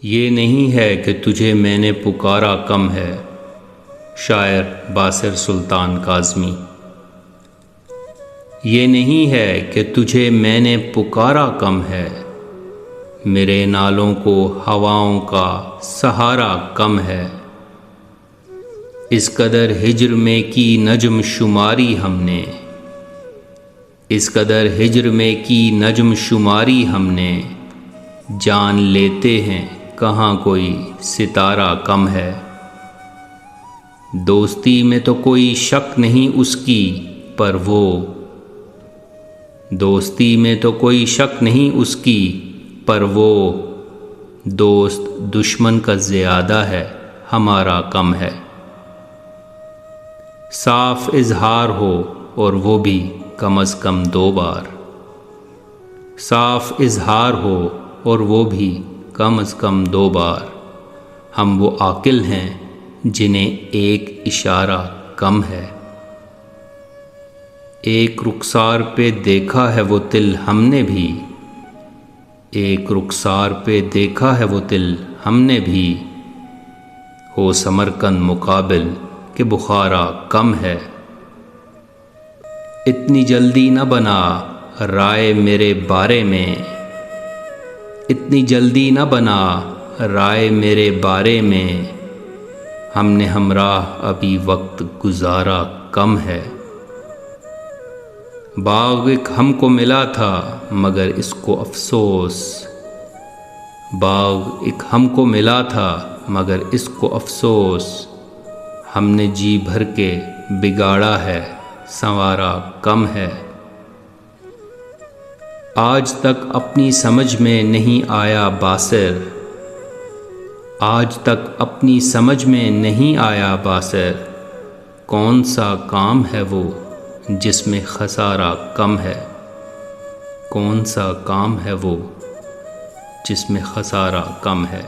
یہ نہیں ہے کہ تجھے میں نے پکارا کم ہے۔ شاعر باصر سلطان کاظمی۔ یہ نہیں ہے کہ تجھے میں نے پکارا کم ہے، میرے نالوں کو ہواؤں کا سہارا کم ہے۔ اس قدر ہجر میں کی نجم شماری ہم نے، اس قدر ہجر میں کی نجم شماری ہم نے، جان لیتے ہیں کہاں کوئی ستارہ کم ہے۔ دوستی میں تو کوئی شک نہیں اس کی، پر وہ دوستی میں تو کوئی شک نہیں اس کی، پر وہ دوست دشمن کا زیادہ ہے، ہمارا کم ہے۔ صاف اظہار ہو اور وہ بھی کم از کم 2 بار، صاف اظہار ہو اور وہ بھی کم از کم 2 بار، ہم وہ عاقل ہیں جنہیں ایک اشارہ کم ہے۔ ایک رخسار پہ دیکھا ہے وہ تل ہم نے بھی، ایک رخسار پہ دیکھا ہے وہ تل ہم نے بھی، ہو سمرقند مقابل کہ بخارا کم ہے۔ اتنی جلدی نہ بنا رائے میرے بارے میں، اتنی جلدی نہ بنا رائے میرے بارے میں، ہم نے ہمراہ ابھی وقت گزارا کم ہے۔ باغ ایک ہم کو ملا تھا مگر اس کو افسوس، باغ ایک ہم کو ملا تھا مگر اس کو افسوس، ہم نے جی بھر کے بگاڑا ہے سنوارا کم ہے۔ آج تک اپنی سمجھ میں نہیں آیا باصر، آج تک اپنی سمجھ میں نہیں آیا باصر، کون سا کام ہے وہ جس میں خسارہ کم ہے، کون سا کام ہے وہ جس میں خسارہ کم ہے۔